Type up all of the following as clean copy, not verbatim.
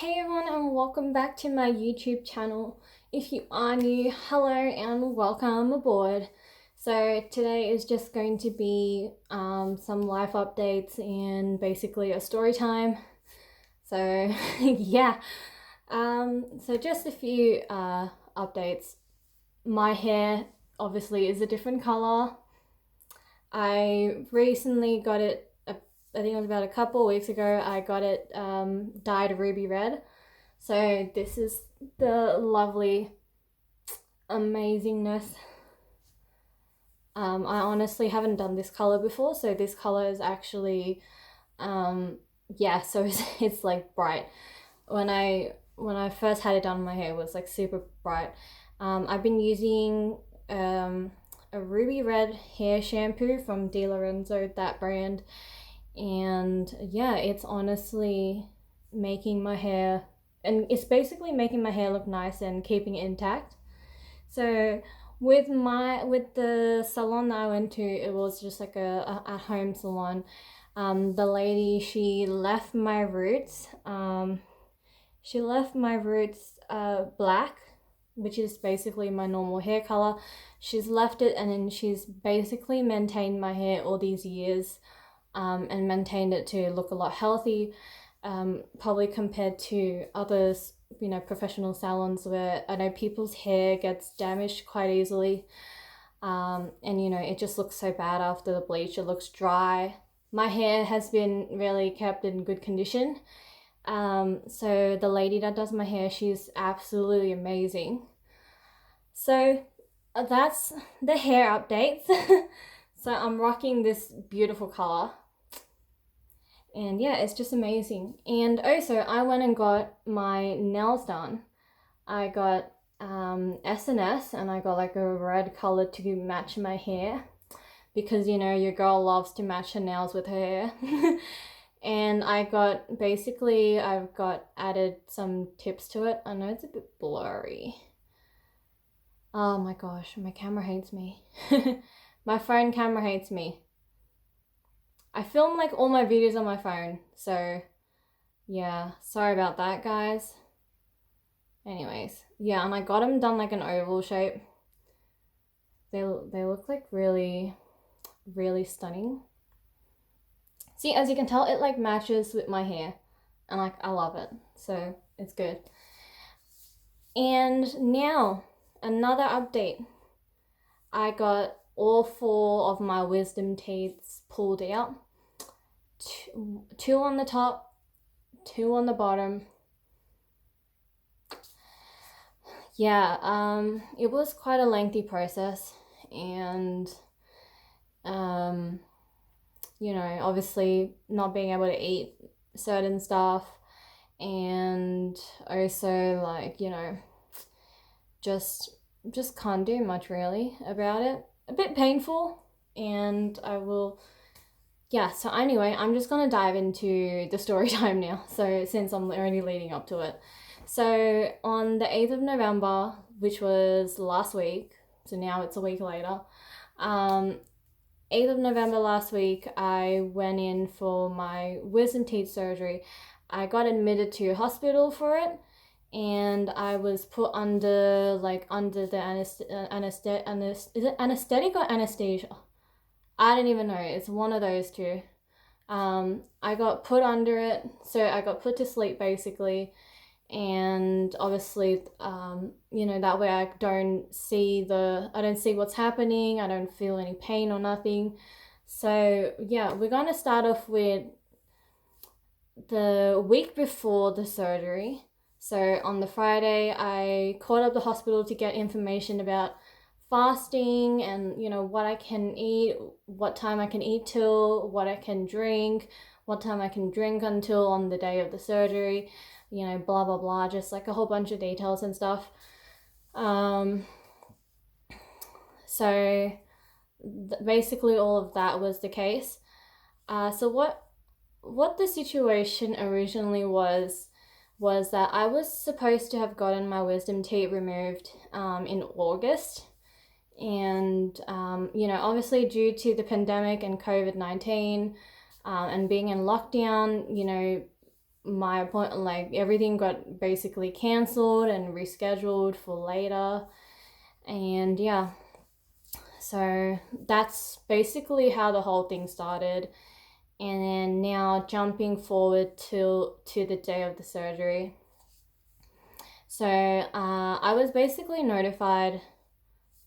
Hey everyone, and welcome back to my YouTube channel. If you are new, hello and welcome aboard. So today is just going to be some life updates and basically a story time. So yeah, so just a few updates. My hair obviously is a different color. I recently got it, I think it was about a couple of weeks ago, I got it dyed ruby red. So this is the lovely amazingness. I honestly haven't done this color before, so this color is actually, yeah, so it's like bright. When I first had it done, my hair was like super bright. I've been using a ruby red hair shampoo from Di Lorenzo, that brand, and yeah, it's honestly making my hair, and it's basically making my hair look nice and keeping it intact. So with the salon that I went to, it was just like a at home salon. The lady, she left my roots black, which is basically my normal hair color. She's left it, and then she's basically maintained my hair all these years, and maintained it to look a lot healthy, probably compared to others, professional salons where I know people's hair gets damaged quite easily. And it just looks so bad after the bleach. It looks dry. My hair has been really kept in good condition. So the lady that does my hair, she's absolutely amazing. So that's the hair updates. So I'm rocking this beautiful color. And yeah, it's just amazing. And also, I went and got my nails done. I got S&S, and I got like a red color to match my hair, because your girl loves to match her nails with her hair. And I've got added some tips to it. I know it's a bit blurry. Oh my gosh, my camera hates me. My phone camera hates me. I film like all my videos on my phone, so yeah, sorry about that, guys. Anyways, yeah, and I got them done like an oval shape. They look like really, really stunning. See, as you can tell, it like matches with my hair, and like I love it, so it's good. And now, another update. I got all 4 of my wisdom teeth pulled out. Two on the top, 2 on the bottom. Yeah, it was quite a lengthy process, and obviously not being able to eat certain stuff, and also like just can't do much really about it. A bit painful, and I will. Yeah, so anyway, I'm just gonna dive into the story time now. So since I'm already leading up to it. So on the 8th of November, which was last week, so now it's a week later, 8th of November last week, I went in for my wisdom teeth surgery. I got admitted to hospital for it, and I was put under the is it anesthetic or anesthesia? I don't even know. It's one of those two. I got put under it, so I got put to sleep basically, and obviously, that way I don't see what's happening. I don't feel any pain or nothing. So yeah, we're gonna start off with the week before the surgery. So on the Friday, I called up the hospital to get information about fasting, and what I can eat, what time I can eat till, what I can drink, what time I can drink until on the day of the surgery, blah blah blah, just like a whole bunch of details and stuff. So basically all of that was the case. So what the situation originally was that I was supposed to have gotten my wisdom teeth removed in August. And obviously due to the pandemic and COVID-19, and being in lockdown, my appointment, like everything got basically cancelled and rescheduled for later. And yeah, so that's basically how the whole thing started. And then now jumping forward to the day of the surgery. So I was basically notified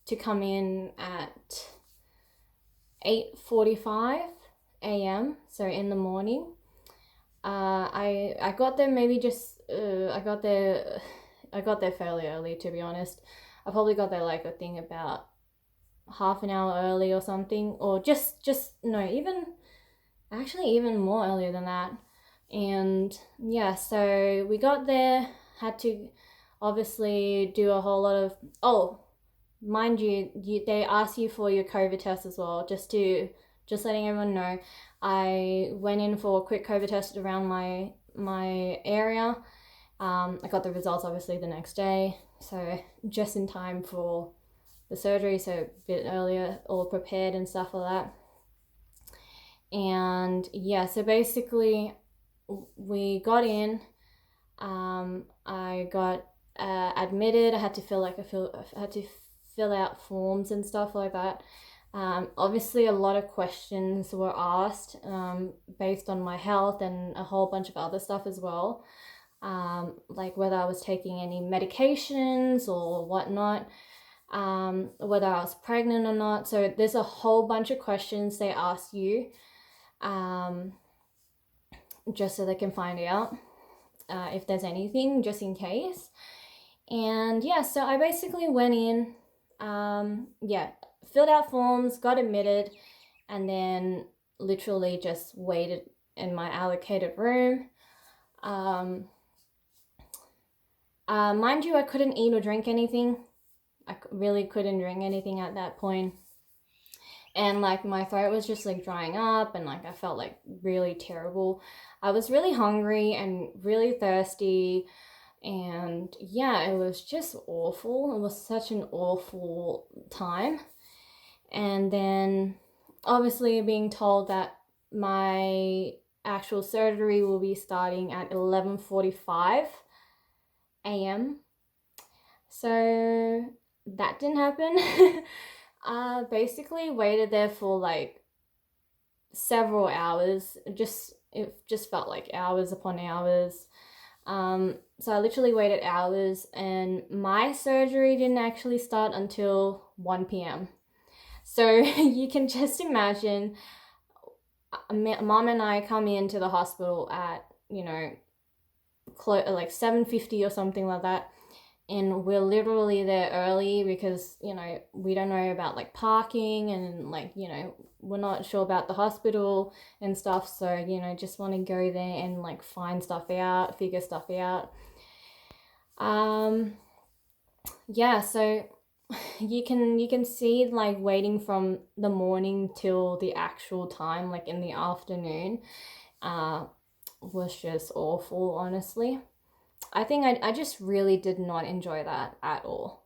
to come in at 8:45 a.m. So in the morning. I got there maybe just I got there fairly early, to be honest. I probably got there like I think about half an hour early or something, or just no, even more earlier than that. And yeah, so we got there, had to obviously do a whole lot of, oh, mind you, they ask you for your COVID test as well, just letting everyone know. I went in for a quick COVID test around my area. I got the results obviously the next day, so just in time for the surgery, so a bit earlier, all prepared and stuff like that. And yeah, so basically we got in. I got admitted. I had to fill out forms and stuff like that. Obviously, a lot of questions were asked based on my health and a whole bunch of other stuff as well, like whether I was taking any medications or whatnot, whether I was pregnant or not. So there's a whole bunch of questions they ask you, just so they can find out if there's anything, just in case. And yeah, so I basically went in, filled out forms, got admitted, and then literally just waited in my allocated room. Mind you, I couldn't eat or drink anything. I really couldn't drink anything at that point. And like my throat was just like drying up, and like I felt like really terrible. I was really hungry and really thirsty. And yeah, it was just awful. It was such an awful time. And then obviously being told that my actual surgery will be starting at 11:45 a.m. So that didn't happen. Basically waited there for like several hours. It just felt like hours upon hours. So I literally waited hours, and my surgery didn't actually start until 1 p.m. So you can just imagine, mom and I come into the hospital at, like 7:50 or something like that. And we're literally there early because, we don't know about like parking and like, we're not sure about the hospital and stuff. So, just want to go there and like find stuff out, figure stuff out. Yeah, so you can see like waiting from the morning till the actual time, like in the afternoon, was just awful, honestly. I think I just really did not enjoy that at all.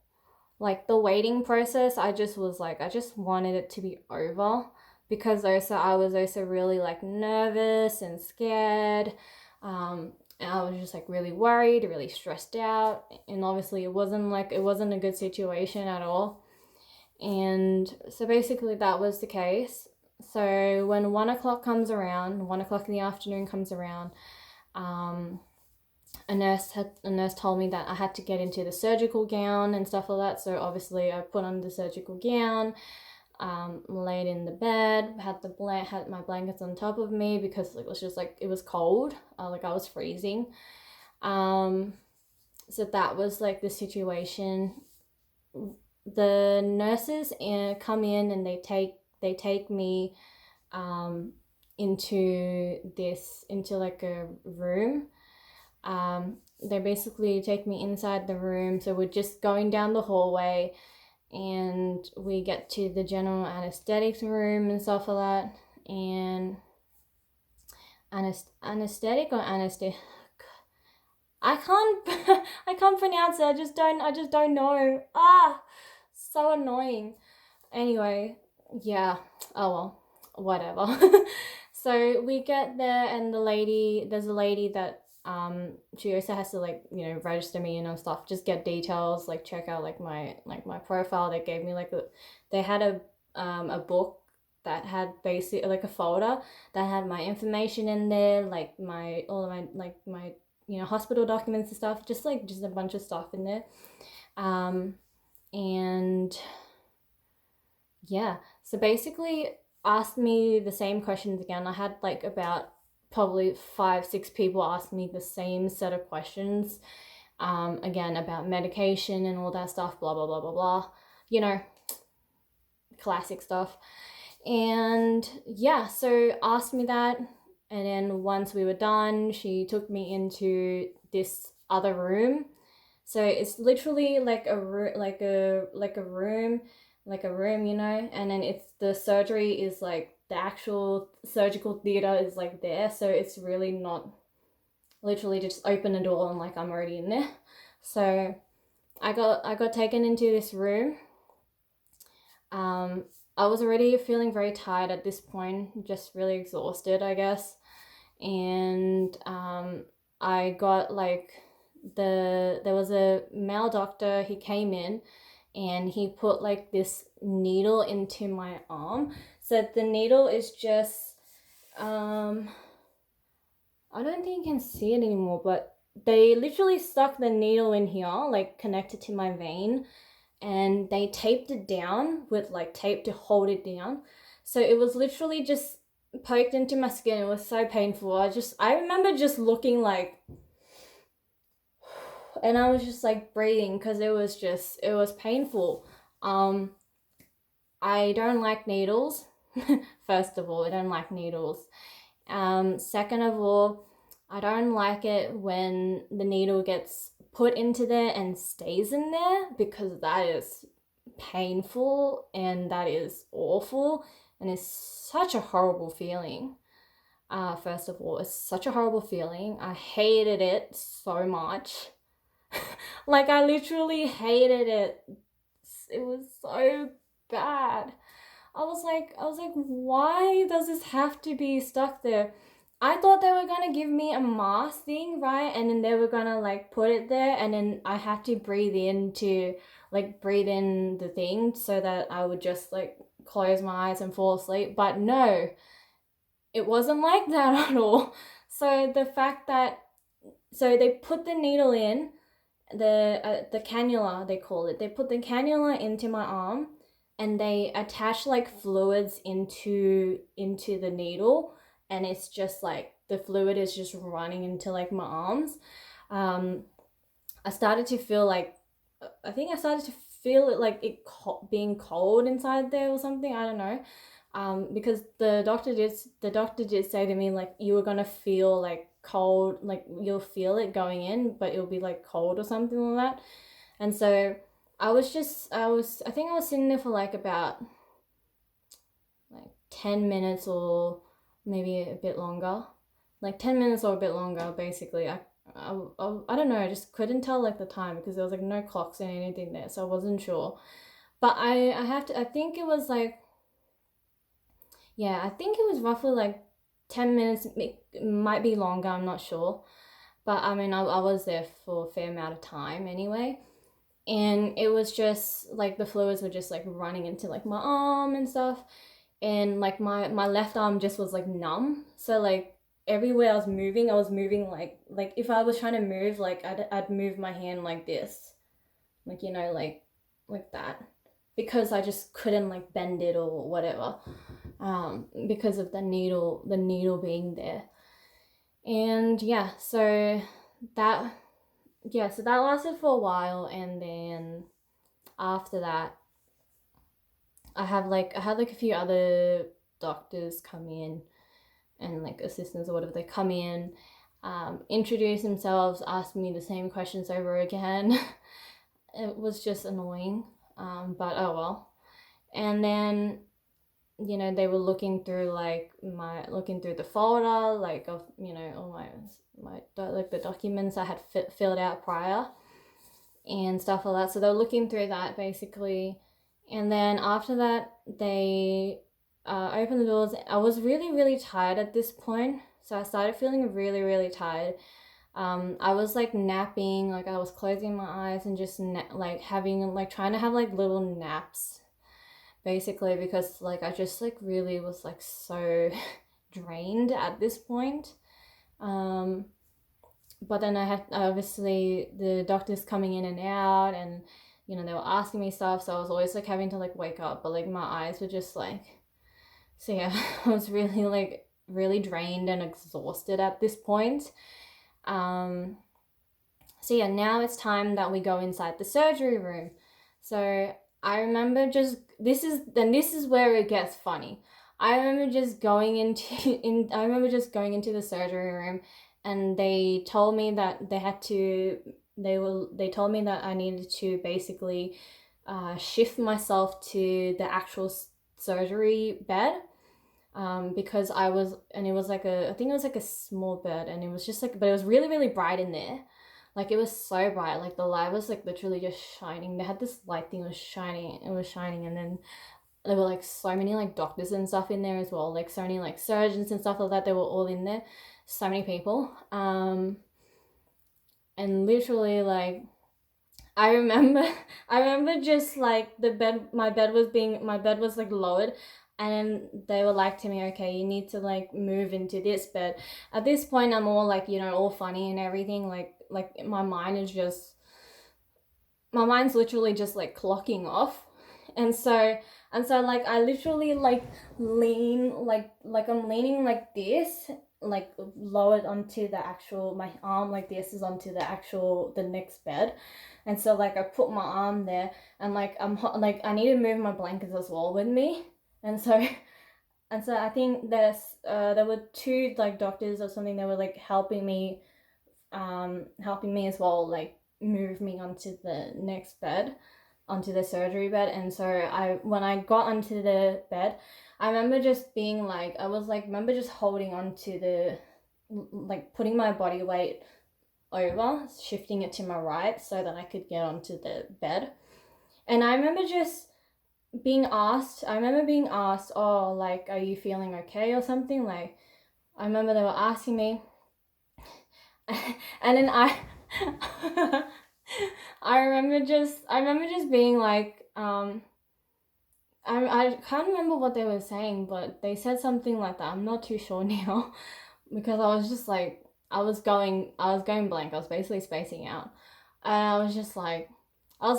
Like the waiting process, I just wanted it to be over, because also I was also really like nervous and scared. And I was just like really worried, really stressed out, and obviously it wasn't a good situation at all. And so basically that was the case. So when 1 o'clock in the afternoon comes around, a nurse told me that I had to get into the surgical gown and stuff like that. So obviously I put on the surgical gown, laid in the bed, had my blankets on top of me because it was just like, it was cold, like I was freezing. So that was like the situation. The nurses come in and they take me into like a room. They basically take me inside the room, so we're just going down the hallway, and we get to the general anesthetics room and stuff like that. And anesthetic or anesthetic, I can't pronounce it. I just don't know. So annoying. Anyway, yeah. Oh well, whatever. So we get there, and there's a lady that She also has to like, you know, register me and stuff, just get details, like check out like my profile. They gave me like they had a book that had basic like a folder that had my information in there, like my all of my like my you know hospital documents and stuff, just a bunch of stuff in there. And yeah, so basically asked me the same questions again. I had like about probably 5 6 people ask me the same set of questions, again about medication and all that stuff, blah blah blah blah blah, you know, classic stuff. And yeah, so asked me that, and then once we were done, she took me into this other room. So it's literally like a room, like a room, you know, and then it's the surgery is like the actual surgical theater is like there, so it's really not literally just open the door and like I'm already in there. So I got taken into this room. Um, I was already feeling very tired at this point, just really exhausted, I guess. And I got like there was a male doctor. He came in and he put like this needle into my arm. So the needle is just I don't think you can see it anymore, but they literally stuck the needle in here, like connected to my vein, and they taped it down with like tape to hold it down. So it was literally just poked into my skin. It was so painful. I remember just looking like, and I was just like breathing because it was painful. I don't like needles. First of all, I don't like needles. Second of all, I don't like it when the needle gets put into there and stays in there, because that is painful and that is awful and it's such a horrible feeling. First of all, it's such a horrible feeling. I hated it so much. Like, I literally hated it. It was so bad. I was like, why does this have to be stuck there? I thought they were gonna give me a mask thing, right? And then they were gonna like put it there, and then I had to breathe in the thing so that I would just like close my eyes and fall asleep. But no, it wasn't like that at all. So the fact that so they put the needle in the cannula, they call it. They put the cannula into my arm, and they attach like fluids into the needle, and it's just like the fluid is just running into like my arms. Um, I started to feel like I think I started to feel it like being cold inside there or something. I don't know. Because the doctor did say to me like you were gonna feel like cold, like you'll feel it going in, but it'll be like cold or something like that. And so I think I was sitting there for like about like 10 minutes or maybe a bit longer, like 10 minutes or a bit longer. Basically, I don't know. I just couldn't tell like the time because there was like no clocks and anything there, so I wasn't sure. But I have to. I think it was like yeah, I think it was roughly like 10 minutes. It might be longer. I'm not sure. But I mean, I was there for a fair amount of time anyway. And it was just like the fluids were just like running into like my arm and stuff. And like my left arm just was like numb. So like everywhere I was moving like if I was trying to move, like I'd move my hand like this. Like, you know, like that. Because I just couldn't like bend it or whatever. Because of the needle being there. And yeah, so that so that lasted for a while, and then after that I had like a few other doctors come in, and like assistants or whatever, they come in, introduce themselves, ask me the same questions over again. It was just annoying, but oh well. And then, you know, they were looking through the folder like of, you know, all my like the documents I had filled out prior and stuff like that. So they were looking through that basically, and then after that they opened the doors. I was really really tired at this point, so I started feeling really really tired. I was like napping, like I was closing my eyes and just like having like trying to have like little naps basically, because like I just like really was like so drained at this point. Um, but then I had obviously the doctors coming in and out, and you know they were asking me stuff, so I was always like having to like wake up, but like my eyes were just like, so yeah, I was really like really drained and exhausted at this point. Um, so yeah, now it's time that we go inside the surgery room. So I remember just this is where it gets funny. I remember just going into the surgery room, and they told me that they told me that I needed to basically shift myself to the actual surgery bed, because it was like I think it was like a small bed, and it was just like, but it was really, really bright in there. Like it was so bright, like the light was like literally just shining. They had this light thing, it was shining, and then there were like so many like doctors and stuff in there as well, like so many like surgeons and stuff like that. They were all in there, so many people. And literally like I remember I remember just like my bed was like lowered, and they were like to me, okay, you need to like move into this bed. At this point I'm all like, you know, all funny and everything, like my mind's literally just like clocking off. And so like I literally like lean like I'm leaning like this, like lowered onto the actual, my arm like this is onto the next bed. And so like I put my arm there, and like like I need to move my blankets as well with me. And so I think there were two like doctors or something that were like helping me as well, like move me onto the next bed, onto the surgery bed. And so when I got onto the bed, I remember just being like, I was like, remember just holding onto the, like putting my body weight over, shifting it to my right so that I could get onto the bed. And I remember being asked, oh, like, are you feeling okay or something? Like, I remember they were asking me, and then I remember just being like, I can't remember what they were saying, but they said something like that. I'm not too sure now, because I was just like, I was going blank. I was basically spacing out, and I was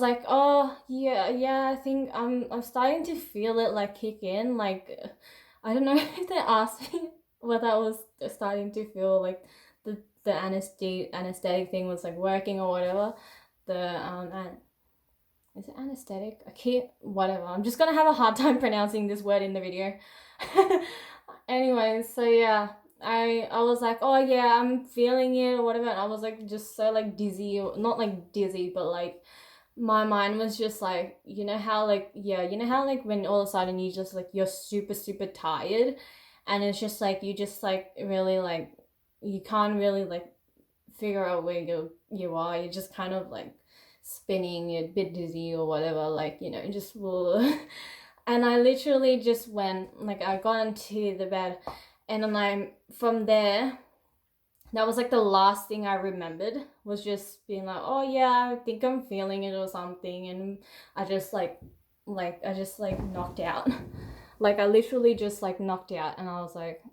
like, oh yeah, yeah. I think I'm starting to feel it like kick in. Like, I don't know if they asked me whether I was starting to feel like the anesthetic thing was like working or whatever. And is it anesthetic? I can't, whatever. I'm just gonna have a hard time pronouncing this word in the video. Anyways, so yeah, I was like, oh yeah, I'm feeling it or whatever. And I was like just so like dizzy, or not like dizzy, but like my mind was just like, you know how like, yeah, you know how like when all of a sudden you just like you're super, super tired, and it's just like you just like really like you can't really like figure out where you are. You're just kind of like spinning, you're a bit dizzy or whatever, like, you know, just will. And I literally just went, like, I got into the bed, and then from there, that was like the last thing I remembered, was just being like, oh yeah, I think I'm feeling it or something. And I just I just like knocked out. Like I literally just like knocked out, and I was like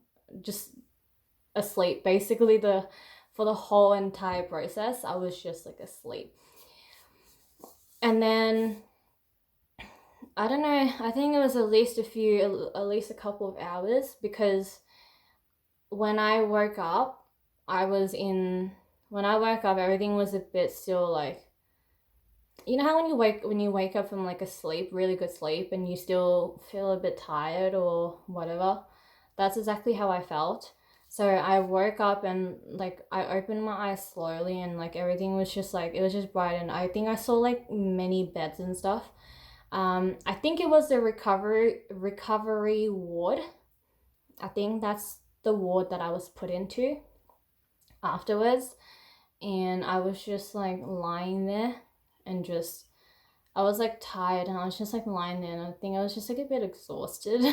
just asleep. Basically for the whole entire process, I was just like asleep. And then I don't know, I think it was at least a couple of hours, because when I woke up, when I woke up, everything was a bit still like, you know how when you wake up from like a sleep, really good sleep, and you still feel a bit tired or whatever. That's exactly how I felt. So I woke up, and like I opened my eyes slowly, and like everything was just like, it was just bright, and I think I saw like many beds and stuff. I think it was the recovery ward. I think that's the ward that I was put into afterwards. And I was just like lying there, and just I was like tired, and I was just like lying there, and I think I was just like a bit exhausted.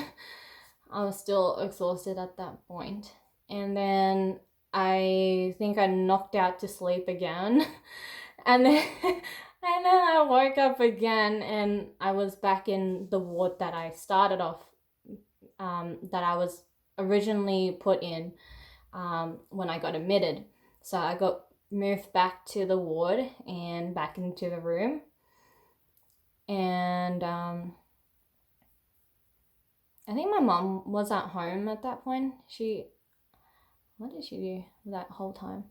I was still exhausted at that point. And then I think I knocked out to sleep again. And then and then I woke up again and I was back in the ward that I started off, that I was originally put in, when I got admitted. So I got moved back to the ward and back into the room. And I think my mom was at home at that point. What did she do that whole time?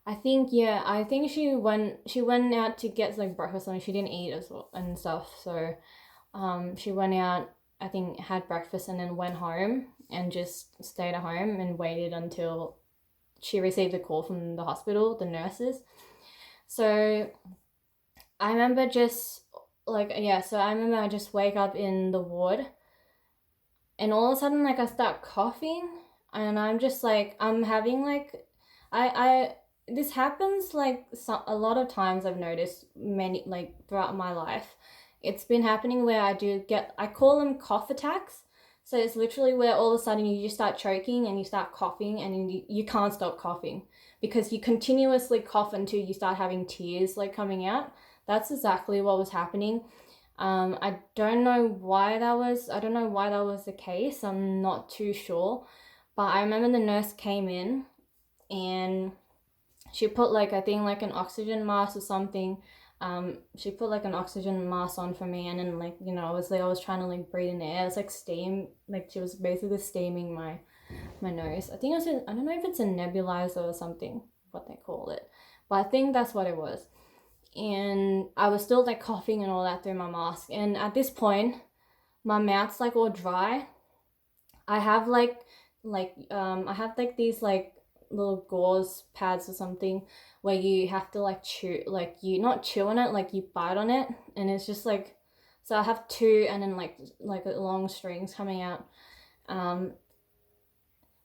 I think she went out to get like breakfast and she didn't eat as well and stuff. So she went out, I think had breakfast and then went home and just stayed at home and waited until she received a call from the hospital, the nurses. So I remember just like, yeah, so I remember I just wake up in the ward and all of a sudden like I start coughing and I'm just like I'm having like I this happens like a lot of times. I've noticed many like throughout my life. It's been happening where I call them cough attacks. So it's literally where all of a sudden you just start choking and you start coughing and you can't stop coughing because you continuously cough until you start having tears like coming out. That's exactly what was happening. I don't know why that was. I don't know why that was the case. I'm not too sure, but I remember the nurse came in and she put like I think like an oxygen mask or something. She put like an oxygen mask on for me, and then like I was trying to like breathe in the air. It's like steam. Like she was basically steaming my nose. I think I don't know if it's a nebulizer or something, what they call it, but I think that's what it was. And I was still like coughing and all that through my mask. And at this point, my mouth's like all dry. I have I have like these like little gauze pads or something where you have to like chew, like you not chew on it, like you bite on it, and it's just like, so I have two and then like long strings coming out. Um,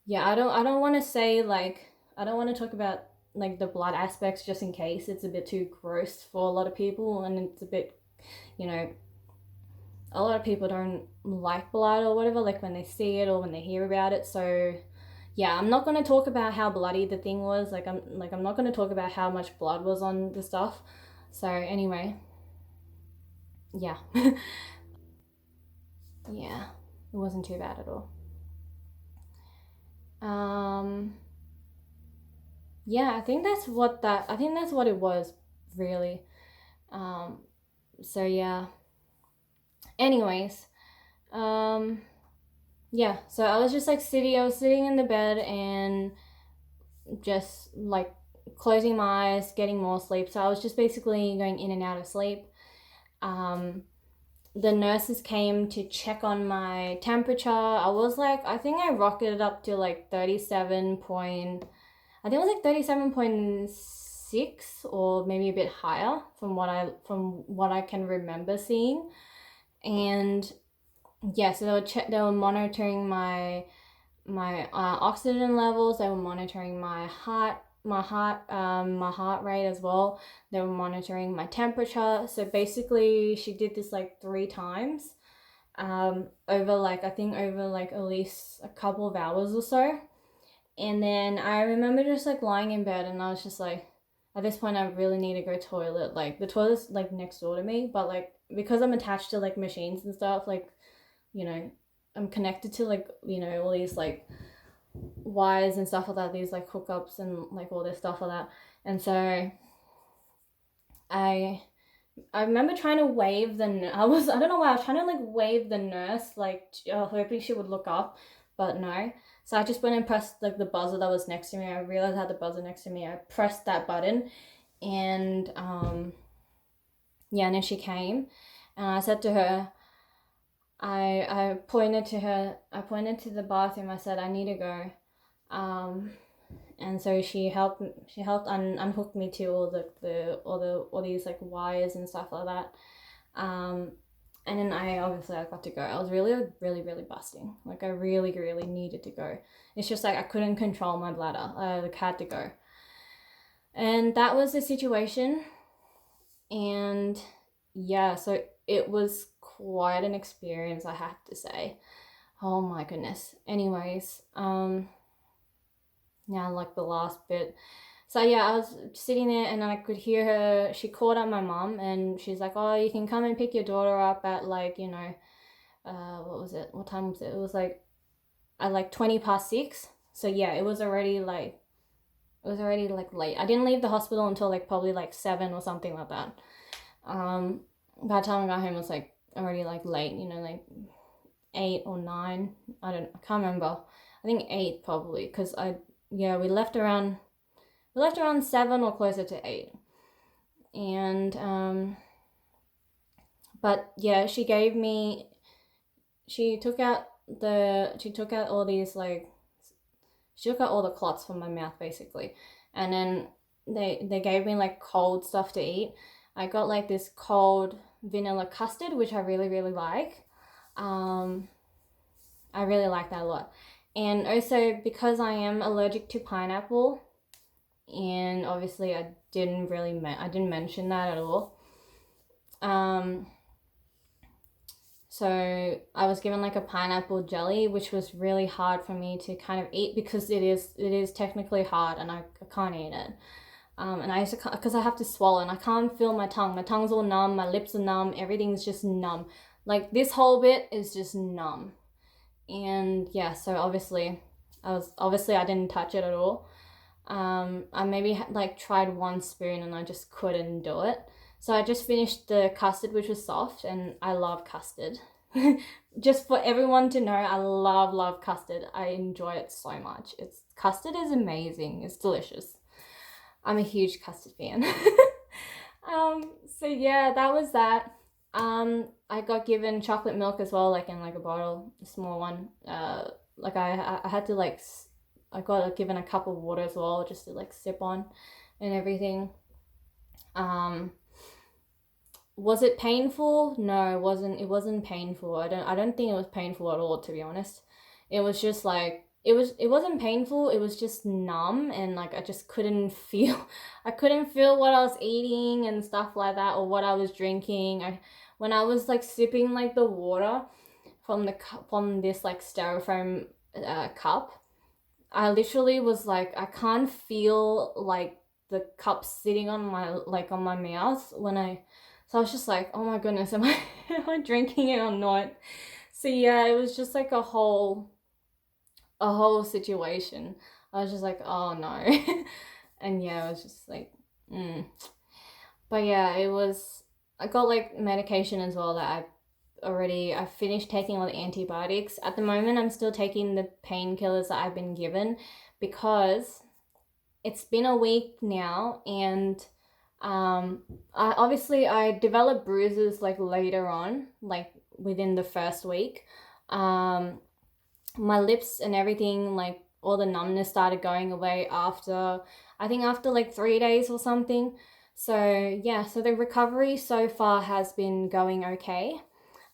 yeah, I don't want to say like I don't want to talk about like the blood aspects just in case it's a bit too gross for a lot of people and it's a bit, you know, a lot of people don't like blood or whatever, like when they see it or when they hear about it. So yeah, I'm not going to talk about how bloody the thing was. I'm not going to talk about how much blood was on the stuff. So anyway, yeah. Yeah, it wasn't too bad at all. Um yeah, I think that's what it was really. Um so yeah. Anyways, um yeah, so I was sitting in the bed and just like closing my eyes, getting more sleep. So I was just basically going in and out of sleep. Um, the nurses came to check on my temperature. I think I rocketed up to like 37 point, I think it was like 37.6 or maybe a bit higher from what I can remember seeing. And yeah, so they were monitoring my oxygen levels. They were monitoring my heart rate as well. They were monitoring my temperature. So basically, she did this like 3 times, over like I think over like at least a couple of hours or so. And then I remember just like lying in bed, and I was just like, at this point, I really need to go toilet. Like the toilet's like next door to me, but like because I'm attached to like machines and stuff, like you know, I'm connected to like all these like wires and stuff like that, these like hookups and like all this stuff like that. And so I I remember trying to wave I don't know why I was trying to like wave the nurse, like hoping she would look up, but no. So I just went and pressed like the buzzer that was next to me. I realized I had the buzzer next to me. I pressed that button, and yeah, and then she came, and I said to her, I pointed to her. I pointed to the bathroom. I said, I need to go. Um, and so she helped unhook me to all these like wires and stuff like that. And then I got to go. I was really really really busting. Like I really really needed to go. It's just like I couldn't control my bladder. I like had to go. And that was the situation. And yeah, so it was quite an experience, I have to say. Oh my goodness. Anyways, now like the last bit. So yeah, I was sitting there and I could hear her. She called up my mom and she's like, "Oh, you can come and pick your daughter up at like, what was it? What time was it? It was like at like 20 past 6." So yeah, it was already like late. I didn't leave the hospital until like probably like 7 or something like that. By the time I got home, it was like already like late, like 8 or 9. I can't remember. I think 8 probably, because we left around 7 or closer to 8. And but yeah, she took out all these like, she took out all the clots from my mouth basically, and then they gave me like cold stuff to eat. I got like this cold vanilla custard, which I really really like. I really like that a lot. And also because I am allergic to pineapple, and obviously I didn't mention that at all. So I was given like a pineapple jelly, which was really hard for me to kind of eat because it is technically hard and I can't eat it. And I used to, because I have to swallow and I can't feel my tongue. My tongue's all numb, my lips are numb, everything's just numb. Like this whole bit is just numb. And yeah, so obviously I didn't touch it at all. I maybe like tried one spoon and I just couldn't do it. So I just finished the custard, which was soft, and I love custard. Just for everyone to know, I love custard. I enjoy it so much. Custard is amazing. It's delicious. I'm a huge custard fan. So yeah, that was that. I got given chocolate milk as well, like in like a bottle, a small one. Like I had to like, I got given a cup of water as well, just to like sip on, and everything. Was it painful? No, it wasn't painful. I don't think it was painful at all, to be honest. It was just like, it wasn't painful, it was just numb, and like I just couldn't feel I couldn't feel what I was eating and stuff like that, or what I was drinking. When I was like sipping like the water from this like styrofoam cup, I literally was like, I can't feel like the cup sitting on my mouth so I was just like, oh my goodness, am I drinking it or not? So yeah, it was just like a whole situation. I was just like, oh no. And yeah, I was just like, But yeah, I got like medication as well that I finished taking all the antibiotics. At the moment, I'm still taking the painkillers that I've been given because it's been a week now, and I developed bruises like later on, like within the first week. My lips and everything, like all the numbness started going away after like 3 days or something. So yeah, so the recovery so far has been going okay.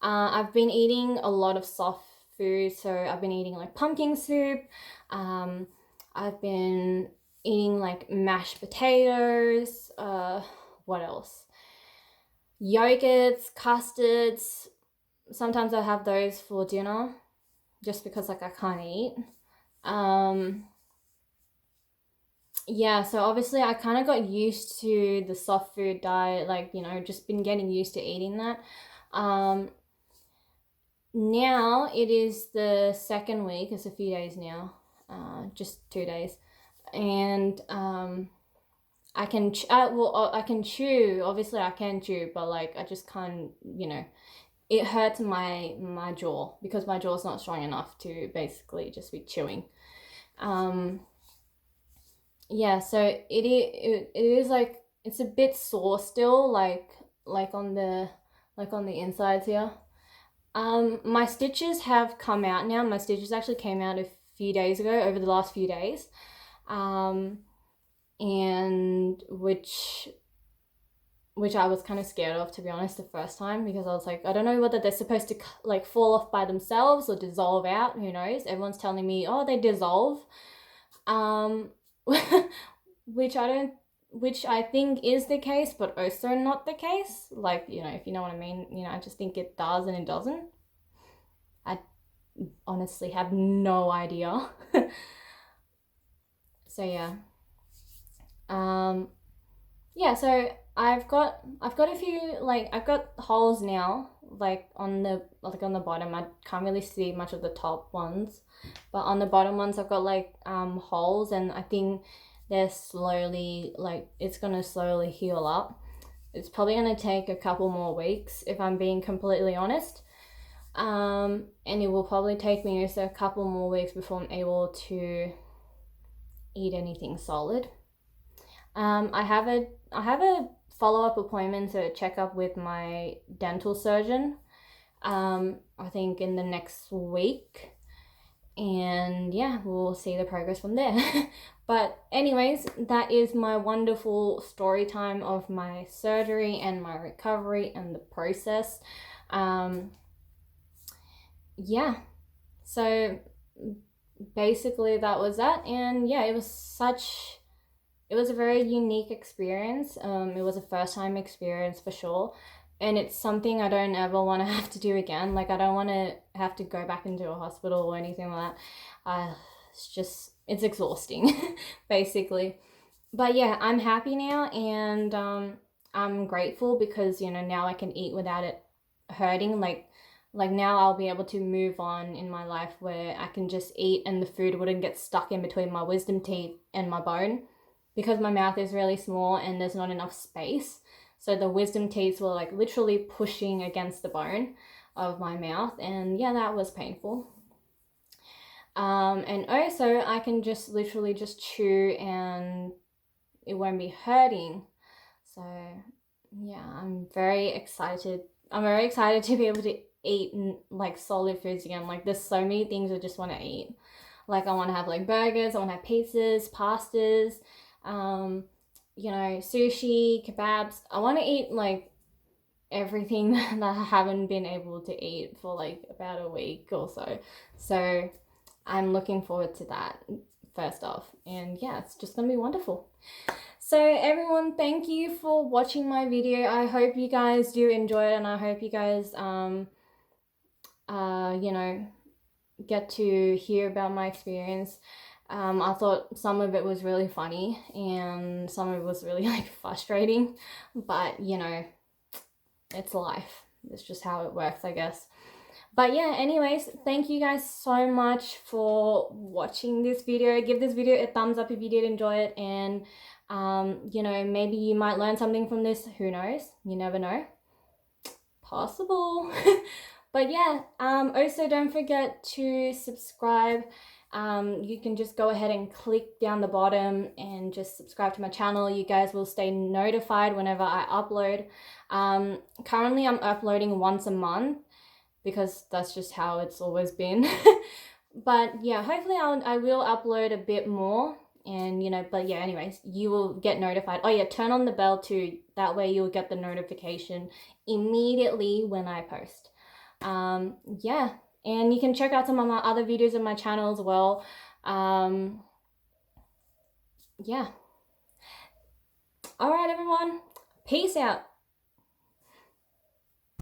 I've been eating a lot of soft food, so I've been eating like pumpkin soup. I've been eating like mashed potatoes. What else? Yogurts, custards. Sometimes I have those for dinner, just because like I can't eat. Yeah, so obviously I kind of got used to the soft food diet, like, just been getting used to eating that. Now it is the second week, it's a few days now, just 2 days. And I can chew, obviously I can chew, but like I just can't, it hurts my jaw because my jaw's not strong enough to basically just be chewing. Yeah, so it is like, it's a bit sore still, like on the insides here. My stitches have come out now. My stitches actually came out a few days ago, over the last few days. And which I was kind of scared of, to be honest, the first time, because I was like, I don't know whether they're supposed to like fall off by themselves or dissolve out, who knows. Everyone's telling me, oh, they dissolve, which I think is the case, but also not the case. Like, if you know what I mean. I just think it does and it doesn't. honestly have no idea. So yeah. Yeah, so I've got a few, like, I've got holes now, like on the bottom. I can't really see much of the top ones, but on the bottom ones I've got like holes, and I think they're slowly, like, it's gonna slowly heal up. It's probably gonna take a couple more weeks if I'm being completely honest. And it will probably take me also a couple more weeks before I'm able to eat anything solid. I have a follow-up appointment to check up with my dental surgeon. I think in the next week, and yeah, we'll see the progress from there. But anyways, that is my wonderful story time of my surgery and my recovery and the process. Yeah, so basically that was that, and yeah, it was a very unique experience. It was a first time experience for sure. And it's something I don't ever want to have to do again. Like, I don't want to have to go back into a hospital or anything like that. It's exhausting, basically. But yeah, I'm happy now, and I'm grateful because, now I can eat without it hurting. Like now I'll be able to move on in my life where I can just eat and the food wouldn't get stuck in between my wisdom teeth and my bone, because my mouth is really small and there's not enough space. So the wisdom teeth were like literally pushing against the bone of my mouth, and yeah, that was painful. And also I can just literally just chew and it won't be hurting. So yeah, I'm very excited. I'm very excited to be able to eat like solid foods again. Like, there's so many things I just want to eat. Like, I want to have like burgers, I want to have pizzas, pastas, sushi, kebabs. I want to eat like everything that I haven't been able to eat for like about a week or so. So I'm looking forward to that, first off. And yeah, it's just gonna be wonderful. So everyone, thank you for watching my video. I hope you guys do enjoy it, and I hope you guys get to hear about my experience. I thought some of it was really funny and some of it was really like frustrating, but it's life. It's just how it works, I guess. But yeah, anyways, thank you guys so much for watching this video. Give this video a thumbs up if you did enjoy it, and maybe you might learn something from this. Who knows? You never know. Possible. But yeah, also don't forget to subscribe. You can just go ahead and click down the bottom and just subscribe to my channel. You guys will stay notified whenever I upload. Currently I'm uploading once a month because that's just how it's always been. But yeah, hopefully I will upload a bit more, and but yeah, anyways, you will get notified. Oh yeah, turn on the bell too. That way you'll get the notification immediately when I post. Yeah, and you can check out some of my other videos on my channel as well. Yeah. All right, everyone. Peace out.